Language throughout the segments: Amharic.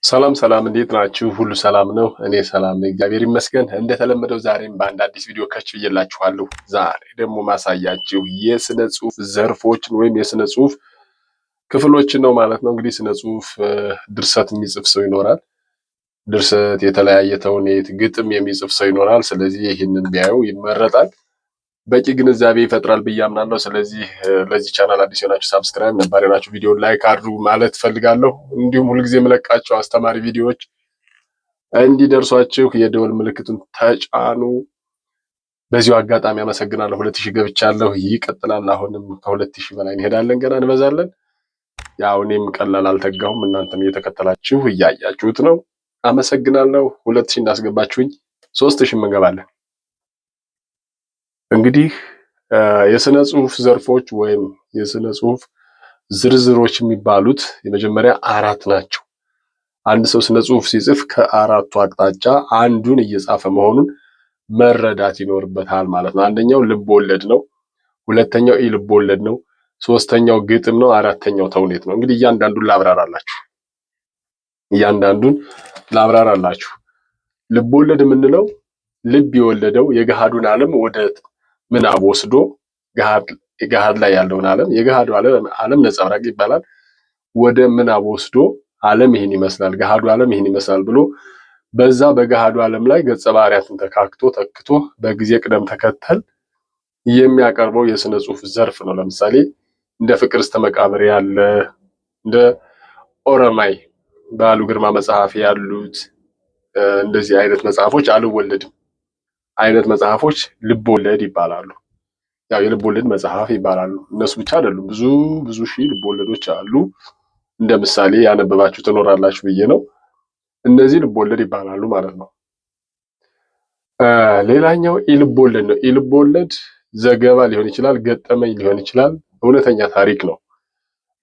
ሰላም ሰላም፣ እንዴት ናችሁ? ሁሉ ሰላም ነው? እኔ ሰላም ነኝ፣ እግዚአብሔር ይመስገን። እንደተለመደው ዛሬም በአንድ አዲስ ቪዲዮ ከች ብዬላችኋለሁ። ዛሬ ደግሞ ማሳያችሁ የስነ ጽሁፍ ዘርፎችን ወይም የስነ ጽሁፍ ክፍሎችን ነው ማለት ነው። እንግዲህ ስነ ጽሁፍ ድርሰት የሚጽፍ ሰው ይኖራል። ድርሰት፣ የተለያየ ተውኔት፣ ግጥም የሚጽፍ ሰው ይኖራል። ስለዚህ ይህንን ቢያዩ ይመረጣል። በቂ ግንዛቤ ይፈጥራል ብዬ አምናለሁ። ስለዚህ ለዚህ ቻናል አዲስ የሆናችሁ ሳብስክራይብ፣ ነባር የሆናችሁ ቪዲዮ ላይክ አድርጉ ማለት ፈልጋለሁ። እንዲሁም ሁልጊዜ የምለቃቸው አስተማሪ ቪዲዮዎች እንዲደርሷችሁ የደወል ምልክቱን ተጫኑ። በዚሁ አጋጣሚ አመሰግናለሁ። 2000 ገብቻለሁ፣ ይቀጥላል። አሁንም ከ2000 በላይ እንሄዳለን፣ ገና እንበዛለን። ያው እኔም ቀላል አልተጋሁም፣ እናንተም እየተከተላችሁ እያያችሁት ነው። አመሰግናለሁ። 2000 እንዳስገባችሁኝ 3000 እንገባለን። እንግዲህ የስነ ጽሁፍ ዘርፎች ወይም የስነ ጽሁፍ ዝርዝሮች የሚባሉት የመጀመሪያ 4 ናቸው። አንድ ሰው ስነ ጽሁፍ ሲጽፍ ከአራቱ አቅጣጫ አንዱን እየጻፈ መሆኑን መረዳት ይኖርበታል ማለት ነው። አንደኛው ልብ ወለድ ነው፣ ሁለተኛው ልብ ወለድ ነው፣ ሶስተኛው ግጥም ነው፣ አራተኛው ተውኔት ነው። እንግዲህ እያንዳንዱን ላብራራላችሁ። ልብ ወለድ የምንለው ልብ የወለደው የገሃዱን ዓለም ወደ ምናብ ወስዶ ገሃድ ላይ ያለውን ዓለም የገሃዱ ዓለም ነጸብራቅ ይባላል። ወደ ምናብ ወስዶ ዓለም ይህን ይመስላል፣ ገሃዱ ዓለም ይህን ይመስላል ብሎ በዛ በገሃዱ ዓለም ላይ ገጸ ባህሪያትን ተክቶ በጊዜ ቅደም ተከተል የሚያቀርበው የስነ ጽሁፍ ዘርፍ ነው። ለምሳሌ እንደ ፍቅር እስከ መቃብር ያለ፣ እንደ ኦሮማይ በዓሉ ግርማ መጽሐፍ ያሉት እንደዚህ አይነት መጽሐፎች አልወለድም አይነት መጽሐፎች ልብ ወለድ ይባላሉ። ያው የልብ ወለድ መጽሐፍ ይባላሉ። እነሱ ብቻ አይደሉም፣ ብዙ ሺህ ልብ ወለዶች አሉ። እንደ ምሳሌ ያነበባችሁ ትኖራላችሁ ብዬ ነው። እነዚህ ልብ ወለድ ይባላሉ ማለት ነው። ሌላኛው ኢልብ ወለድ ነው። ኢልብ ወለድ ዘገባ ሊሆን ይችላል፣ ገጠመኝ ሊሆን ይችላል፣ እውነተኛ ታሪክ ነው።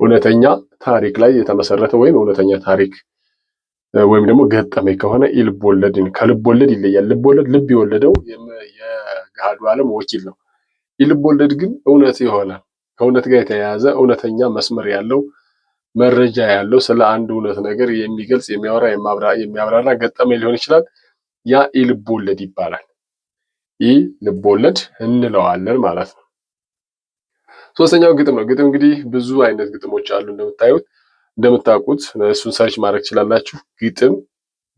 እውነተኛ ታሪክ ላይ የተመሰረተ ወይም እውነተኛ ታሪክ ወይም ደግሞ ገጠመኝ ከሆነ ኢልብ ወለድ ከልብ ወለድ ይለያል። ልብ ወለድ ልብ የወለደው የገሃዱ ዓለም ወኪል ነው። ኢልብ ወለድ ግን እውነት የሆነ ከእውነት ጋር የተያያዘ እውነተኛ መስመር ያለው መረጃ ያለው ስለ አንድ እውነት ነገር የሚገልጽ የሚያብራራ ገጠመኝ ሊሆን ይችላል። ያ ኢልብ ወለድ ይባላል። ይህ ልብ ወለድ እንለዋለን ማለት ነው። ሶስተኛው ግጥም ነው። ግጥም እንግዲህ ብዙ አይነት ግጥሞች አሉ እንደምታውቁት እሱን ሰርች ማድረግ ትችላላችሁ። ግጥም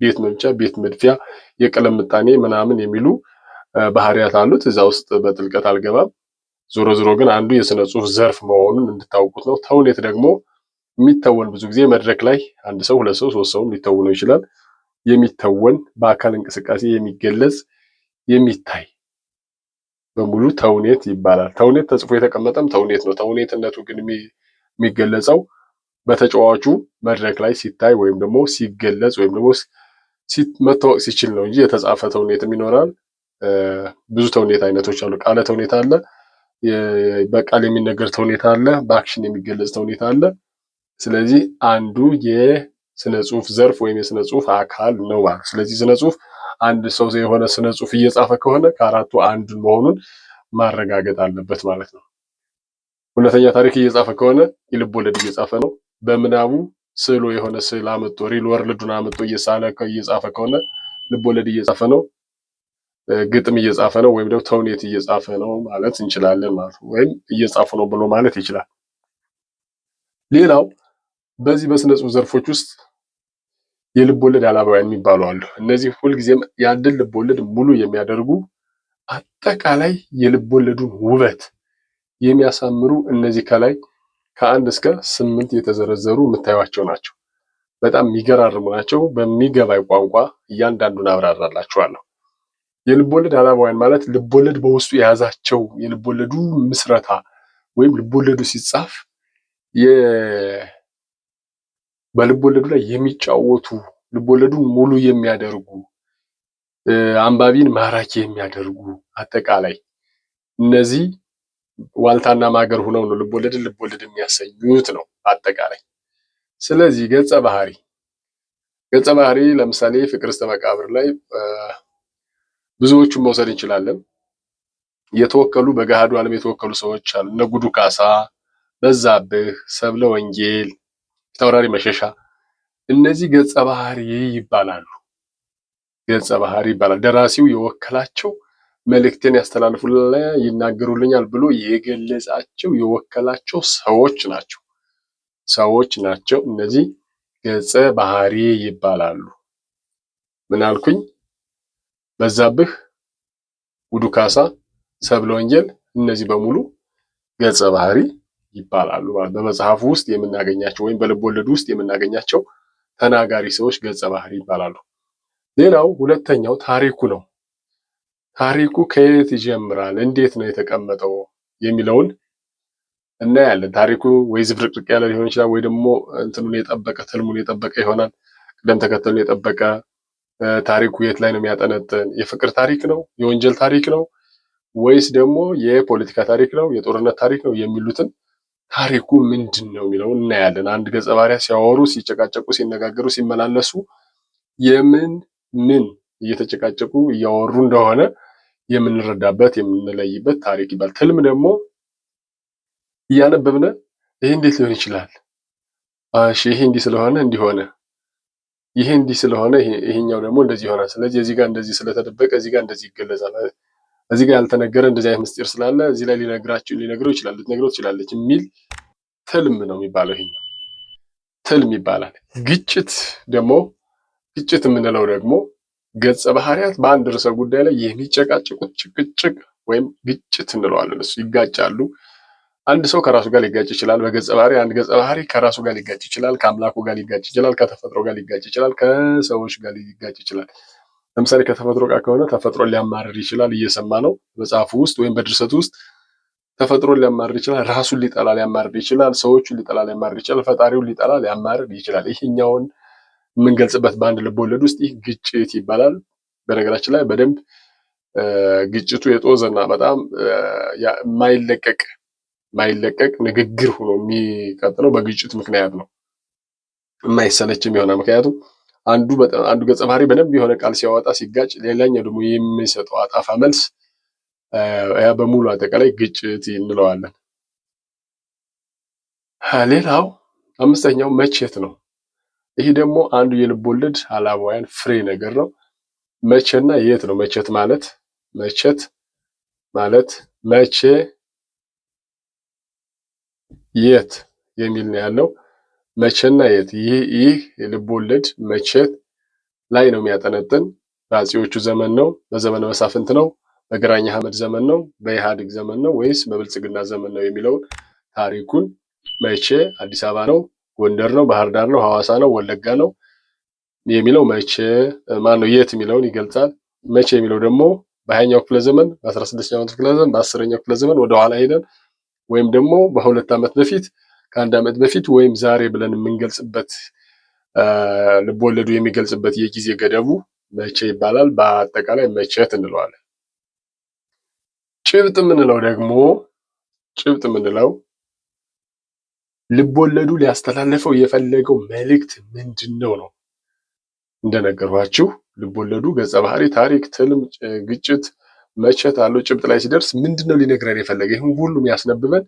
ቤት መምቻ፣ ቤት መድፊያ፣ የቀለም ምጣኔ ምናምን የሚሉ ባህሪያት አሉት። እዛ ውስጥ በጥልቀት አልገባም። ዞሮ ግን አንዱ የስነ ጽሁፍ ዘርፍ መሆኑን እንድታውቁት ነው። ተውኔት ደግሞ የሚተወን ብዙ ጊዜ መድረክ ላይ አንድ ሰው፣ ሁለት ሰው፣ ሶስት ሰውም ሊተውነው ይችላል። የሚተወን በአካል እንቅስቃሴ የሚገለጽ የሚታይ በሙሉ ተውኔት ይባላል። ተውኔት ተጽፎ የተቀመጠም ተውኔት ነው። ተውኔትነቱ ግን የሚገለጸው በተጫዋቹ መድረክ ላይ ሲታይ ወይም ደግሞ ሲገለጽ ወይም ደግሞ መታወቅ ሲችል ነው እንጂ የተጻፈ ተውኔትም ይኖራል። ብዙ ተውኔት አይነቶች አሉ። ቃለ ተውኔት አለ፣ በቃል የሚነገር ተውኔት አለ፣ በአክሽን የሚገለጽ ተውኔት አለ። ስለዚህ አንዱ የስነ ጽሁፍ ዘርፍ ወይም የስነ ጽሁፍ አካል ነው ማለት። ስለዚህ ስነ ጽሁፍ አንድ ሰው የሆነ ስነ ጽሁፍ እየጻፈ ከሆነ ከአራቱ አንዱን መሆኑን ማረጋገጥ አለበት ማለት ነው። እውነተኛ ታሪክ እየጻፈ ከሆነ የልብ ወለድ እየጻፈ ነው። በምናቡ ስዕሎ የሆነ ስዕል አመጦ ሪል ወርልዱን አመጦ እየጻፈ ከሆነ ልብ ወለድ እየጻፈ ነው። ግጥም እየጻፈ ነው ወይም ደግሞ ተውኔት እየጻፈ ነው ማለት እንችላለን ማለት ነው። ወይም እየጻፉ ነው ብሎ ማለት ይችላል። ሌላው በዚህ በስነ ጽሁፍ ዘርፎች ውስጥ የልብ ወለድ አላባውያን የሚባሉ አሉ። እነዚህ ሁልጊዜም የአንድን ልብ ወለድ ሙሉ የሚያደርጉ አጠቃላይ የልብ ወለዱን ውበት የሚያሳምሩ እነዚህ ከላይ ከ1 እስከ 8 የተዘረዘሩ የምታዩቸው ናቸው። በጣም የሚገራርሙ ናቸው። በሚገባይ ቋንቋ እያንዳንዱን አብራራላችኋለሁ። የልብ ወለድ አላባውያን ማለት ልብ ወለድ በውስጡ የያዛቸው የልብ ወለዱ ምስረታ ወይም ልብ ወለዱ ሲጻፍ በልብ ወለዱ ላይ የሚጫወቱ ልብ ወለዱን ሙሉ የሚያደርጉ አንባቢን ማራኪ የሚያደርጉ አጠቃላይ እነዚህ ዋልታና ማገር ሆነው ነው ልብ ወለድ የሚያሰኙት ነው አጠቃላይ። ስለዚህ ገጸ ባህሪ ለምሳሌ ፍቅር እስከ መቃብር ላይ ብዙዎቹን መውሰድ እንችላለን። የተወከሉ በገሃዱ ዓለም የተወከሉ ሰዎች አሉ። እነ ጉዱ ካሳ፣ በዛብህ፣ ሰብለ ወንጌል፣ ፊታውራሪ መሸሻ እነዚህ ገጸ ባህሪ ይባላሉ። ገጸ ባህሪ ይባላል። ደራሲው የወከላቸው መልእክትን ያስተላልፉልኛል፣ ይናገሩልኛል ብሎ የገለጻቸው የወከላቸው ሰዎች ናቸው። እነዚህ ገጸ ባህሪ ይባላሉ። ምን አልኩኝ? በዛብህ፣ ጉዱ ካሳ፣ ሰብለ ወንጌል እነዚህ በሙሉ ገጸ ባህሪ ይባላሉ ማለት በመጽሐፉ ውስጥ የምናገኛቸው ወይም በልብ ወለድ ውስጥ የምናገኛቸው ተናጋሪ ሰዎች ገጸ ባህሪ ይባላሉ። ሌላው ሁለተኛው ታሪኩ ነው። ታሪኩ ከየት ይጀምራል፣ እንዴት ነው የተቀመጠው የሚለውን እናያለን። ታሪኩ ወይ ዝብርቅርቅ ያለ ሊሆን ይችላል፣ ወይ ደግሞ እንትኑን የጠበቀ ትልሙን የጠበቀ ይሆናል። ቅደም ተከተሉን የጠበቀ ታሪኩ የት ላይ ነው የሚያጠነጥን? የፍቅር ታሪክ ነው? የወንጀል ታሪክ ነው? ወይስ ደግሞ የፖለቲካ ታሪክ ነው? የጦርነት ታሪክ ነው? የሚሉትን ታሪኩ ምንድን ነው የሚለውን እናያለን። አንድ ገጸ ባህሪያት ሲያወሩ፣ ሲጨቃጨቁ፣ ሲነጋገሩ፣ ሲመላለሱ ምን እየተጨቃጨቁ እያወሩ እንደሆነ የምንረዳበት የምንለይበት ታሪክ ይባላል። ትልም ደግሞ እያነበብነ ይሄ እንዴት ሊሆን ይችላል? እሺ ይሄ እንዲህ ስለሆነ እንዲሆነ፣ ይሄ እንዲህ ስለሆነ ይሄኛው ደግሞ እንደዚህ ይሆናል። ስለዚህ እዚህ ጋር እንደዚህ ስለተደበቀ እዚህ ጋር እንደዚህ ይገለጻል። እዚህ ጋር ያልተነገረ እንደዚህ አይነት ምስጢር ስላለ እዚህ ላይ ሊነግረው ይችላል፣ ልትነግረው ትችላለች የሚል ትልም ነው የሚባለው። ይሄኛው ትልም ይባላል። ግጭት የምንለው ደግሞ ገጸ ባህሪያት በአንድ ርዕሰ ጉዳይ ላይ የሚጨቃጨቁት ጭቅጭቅ ወይም ግጭት እንለዋለን። እሱ ይጋጫሉ። አንድ ሰው ከራሱ ጋር ሊጋጭ ይችላል። በገጸ ባህሪ አንድ ገጸ ባህሪ ከራሱ ጋር ሊጋጭ ይችላል፣ ከአምላኩ ጋር ሊጋጭ ይችላል፣ ከተፈጥሮ ጋር ሊጋጭ ይችላል፣ ከሰዎች ጋር ሊጋጭ ይችላል። ለምሳሌ ከተፈጥሮ ጋር ከሆነ ተፈጥሮን ሊያማርር ይችላል። እየሰማ ነው መጽሐፉ ውስጥ ወይም በድርሰቱ ውስጥ ተፈጥሮን ሊያማርር ይችላል። ራሱን ሊጠላ ሊያማርር ይችላል። ሰዎቹን ሊጠላ ሊያማርር ይችላል። ፈጣሪውን ሊጠላ ሊያማርር ይችላል። ይሄኛውን የምንገልጽበት በአንድ ልብ ወለድ ውስጥ ይህ ግጭት ይባላል። በነገራችን ላይ በደንብ ግጭቱ የጦዘና በጣም የማይለቀቅ ንግግር ሆኖ የሚቀጥለው በግጭት ምክንያት ነው። የማይሰለችም ይሆናል። ምክንያቱም አንዱ ገጸ ባህሪ በደንብ የሆነ ቃል ሲያወጣ ሲጋጭ፣ ሌላኛው ደግሞ የሚሰጠው አጣፋ መልስ ያ በሙሉ አጠቃላይ ግጭት እንለዋለን። ሌላው አምስተኛው መቼት ነው። ይህ ደግሞ አንዱ የልብ ወለድ አላባውያን ፍሬ ነገር ነው። መቼና የት ነው። መቼት ማለት መቼ የት የሚል ነው ያለው። መቼና የት ይህ የልብ ወለድ መቼት ላይ ነው የሚያጠነጥን። በአፄዎቹ ዘመን ነው? በዘመነ መሳፍንት ነው? በግራኝ አህመድ ዘመን ነው? በኢህአዴግ ዘመን ነው? ወይስ በብልጽግና ዘመን ነው የሚለውን ታሪኩን መቼ አዲስ አበባ ነው? ጎንደር ነው? ባህር ዳር ነው? ሐዋሳ ነው? ወለጋ ነው የሚለው መቼ ማን ነው የት የሚለውን ይገልጻል። መቼ የሚለው ደግሞ በ20ኛው ክፍለ ዘመን፣ በ16ኛው ክፍለ ዘመን፣ በ10ኛው ክፍለ ዘመን ወደ ኋላ ሄደን ወይም ደግሞ በ2 ዓመት በፊት ከ1 ዓመት በፊት ወይም ዛሬ ብለን የምንገልጽበት ልብ ወለዱ የሚገልጽበት የጊዜ ገደቡ መቼ ይባላል። በአጠቃላይ መቼት እንለዋለን። ጭብጥ የምንለው ልብ ወለዱ ሊያስተላልፈው የፈለገው መልእክት ምንድነው ነው። እንደነገርኳችሁ ልብ ወለዱ ገጸ ባህሪ፣ ታሪክ፣ ትልም፣ ግጭት፣ መቼት አለው። ጭብጥ ላይ ሲደርስ ምንድነው ሊነግረን የፈለገ? ይህን ሁሉ የሚያስነብበን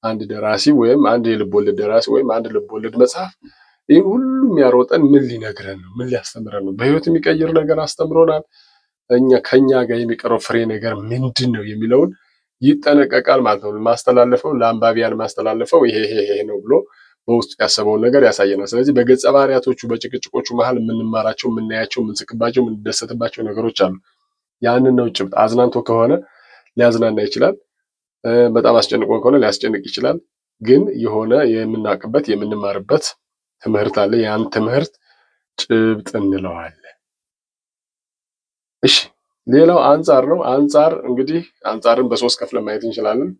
አንድ ደራሲ ወይም አንድ የልብ ወለድ ደራሲ ወይም አንድ ልብ ወለድ መጽሐፍ ይህን ሁሉ የሚያሮጠን ምን ሊነግረን ነው? ምን ሊያስተምረን ነው? በህይወት የሚቀይር ነገር አስተምሮናል? ከኛ ጋር የሚቀረው ፍሬ ነገር ምንድን ነው የሚለውን ይጠነቀቃል ማለት ነው። ማስተላለፈው ለአንባቢያን ማስተላለፈው ይሄ ነው ብሎ በውስጡ ያሰበውን ነገር ያሳየናል። ስለዚህ በገጸ ባህሪያቶቹ በጭቅጭቆቹ መሀል የምንማራቸው፣ የምናያቸው፣ የምንስቅባቸው፣ የምንደሰትባቸው ነገሮች አሉ። ያንን ነው ጭብጥ። አዝናንቶ ከሆነ ሊያዝናና ይችላል። በጣም አስጨንቆን ከሆነ ሊያስጨንቅ ይችላል። ግን የሆነ የምናውቅበት የምንማርበት ትምህርት አለ። ያን ትምህርት ጭብጥ እንለዋለን። እሺ ሌላው አንጻር ነው። አንጻር እንግዲህ አንጻርን በ3 ከፍለን ማየት እንችላለን።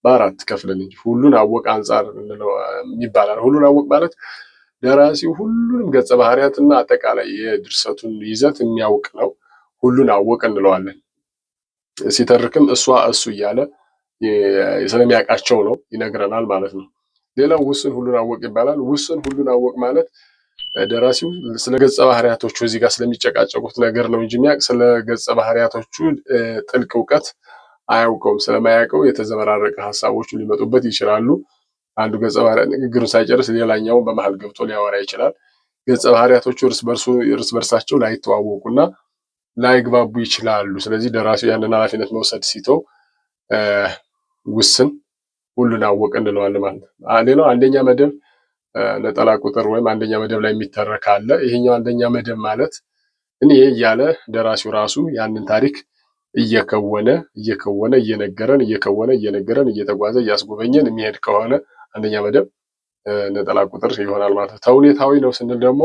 በ4 ከፍለን እንጂ ሁሉን አወቅ አንጻር ይባላል። ሁሉን አወቅ ማለት ደራሲው ሁሉንም ገጸ ባህሪያትና አጠቃላይ የድርሰቱን ይዘት የሚያውቅ ነው። ሁሉን አወቅ እንለዋለን። ሲተርክም እሷ እሱ እያለ ስለሚያውቃቸው ነው ይነግረናል ማለት ነው። ሌላው ውስን ሁሉን አወቅ ይባላል። ውስን ሁሉን አወቅ ማለት ደራሲው ስለ ገጸ ባህሪያቶቹ እዚህ ጋር ስለሚጨቃጨቁት ነገር ነው እንጂ የሚያውቅ ስለ ገጸ ባህሪያቶቹ ጥልቅ እውቀት አያውቀውም። ስለማያውቀው የተዘበራረቀ ሀሳቦቹ ሊመጡበት ይችላሉ። አንዱ ገጸ ባህሪያት ንግግሩን ሳይጨርስ ሌላኛውን በመሀል ገብቶ ሊያወራ ይችላል። ገጸ ባህሪያቶቹ እርስ በርሳቸው ላይተዋወቁና ላይግባቡ ይችላሉ። ስለዚህ ደራሲው ያንን ኃላፊነት መውሰድ ሲተው ውስን ሁሉን አወቀ እንለዋለን ማለት ነው። ሌላው አንደኛ መደብ ነጠላ ቁጥር ወይም አንደኛ መደብ ላይ የሚተረክ አለ። ይሄኛው አንደኛ መደብ ማለት እኔ እያለ ደራሲው ራሱ ያንን ታሪክ እየከወነ እየነገረን እየተጓዘ እያስጎበኘን የሚሄድ ከሆነ አንደኛ መደብ ነጠላ ቁጥር ይሆናል ማለት ነው። ተውኔታዊ ነው ስንል ደግሞ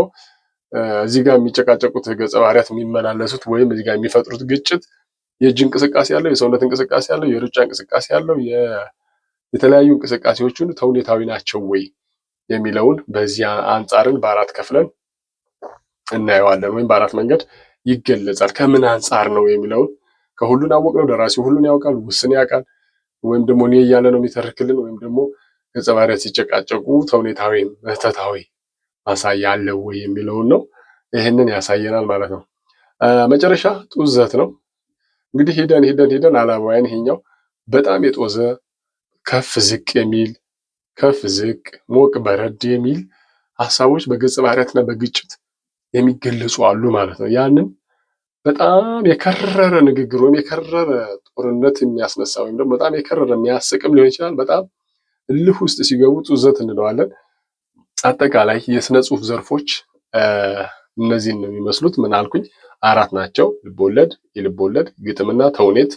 እዚህ ጋር የሚጨቃጨቁት ገጸ ባህሪያት የሚመላለሱት ወይም እዚህ ጋር የሚፈጥሩት ግጭት የእጅ እንቅስቃሴ ያለው፣ የሰውነት እንቅስቃሴ ያለው፣ የሩጫ እንቅስቃሴ ያለው፣ የተለያዩ እንቅስቃሴዎቹን ተውኔታዊ ናቸው ወይ የሚለውን በዚህ አንጻርን በአራት ከፍለን እናየዋለን። ወይም በአራት መንገድ ይገለጻል። ከምን አንጻር ነው የሚለውን ከሁሉን አወቅ ነው፣ ደራሲው ሁሉን ያውቃል፣ ውስን ያውቃል፣ ወይም ደግሞ እኔ እያለ ነው የሚተርክልን፣ ወይም ደግሞ ገጸ ባህሪያት ሲጨቃጨቁ ተውኔታዊ መተታዊ ማሳያ አለው ወይ የሚለውን ነው። ይህንን ያሳየናል ማለት ነው። መጨረሻ ጡዘት ነው። እንግዲህ ሄደን አላማውያን ይሄኛው በጣም የጦዘ ከፍ ዝቅ የሚል ከፍ ዝቅ ሞቅ በረድ የሚል ሀሳቦች በገጸ ባህሪያትና በግጭት የሚገለጹ አሉ ማለት ነው። ያንን በጣም የከረረ ንግግር ወይም የከረረ ጦርነት የሚያስነሳ ወይም ደግሞ በጣም የከረረ የሚያስቅም ሊሆን ይችላል። በጣም እልህ ውስጥ ሲገቡ ጡዘት እንለዋለን። አጠቃላይ የስነ ጽሁፍ ዘርፎች እነዚህን ነው የሚመስሉት። ምን አልኩኝ? አራት ናቸው። ልቦለድ፣ የልቦለድ ግጥምና ተውኔት፣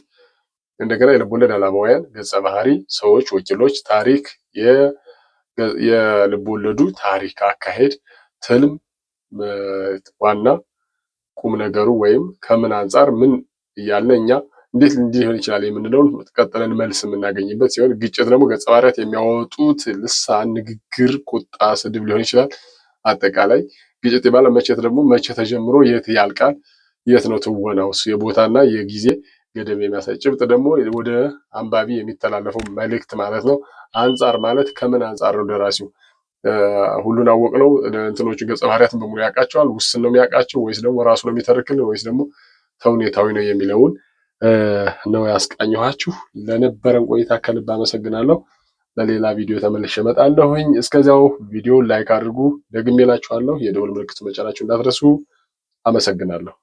እንደገና የልቦለድ አላማውያን፣ ገጸ ባህሪ፣ ሰዎች፣ ወኪሎች፣ ታሪክ፣ የልቦለዱ ታሪክ አካሄድ፣ ትልም፣ ዋና ቁም ነገሩ ወይም ከምን አንጻር ምን እያለ እኛ እንዴት ሊሆን ይችላል የምንለውን ቀጥለን መልስ የምናገኝበት ሲሆን፣ ግጭት ደግሞ ገጸ ባህሪያት የሚያወጡት ልሳን፣ ንግግር፣ ቁጣ፣ ስድብ ሊሆን ይችላል። አጠቃላይ ግጭት የባለ መቼት ደግሞ መቼ ተጀምሮ የት ያልቃል፣ የት ነው ትወናውስ፣ የቦታና የጊዜ ገደብ የሚያሳይ። ጭብጥ ደግሞ ወደ አንባቢ የሚተላለፈው መልእክት ማለት ነው። አንጻር ማለት ከምን አንጻር ነው ደራሲው ሁሉን አወቅ ነው እንትኖቹ ገጸ ባህሪያትን በሙሉ ያውቃቸዋል፣ ውስን ነው የሚያውቃቸው፣ ወይስ ደግሞ ራሱ ነው የሚተርክልን፣ ወይስ ደግሞ ተውኔታዊ ነው የሚለውን ነው ያስቃኘኋችሁ። ለነበረን ቆይታ ከልብ አመሰግናለሁ። በሌላ ቪዲዮ ተመልሼ እመጣለሁኝ። እስከዚያው ቪዲዮ ላይክ አድርጉ። ደግሜ እላችኋለሁ፣ የደወል ምልክቱ መጫናችሁ እንዳትረሱ። አመሰግናለሁ።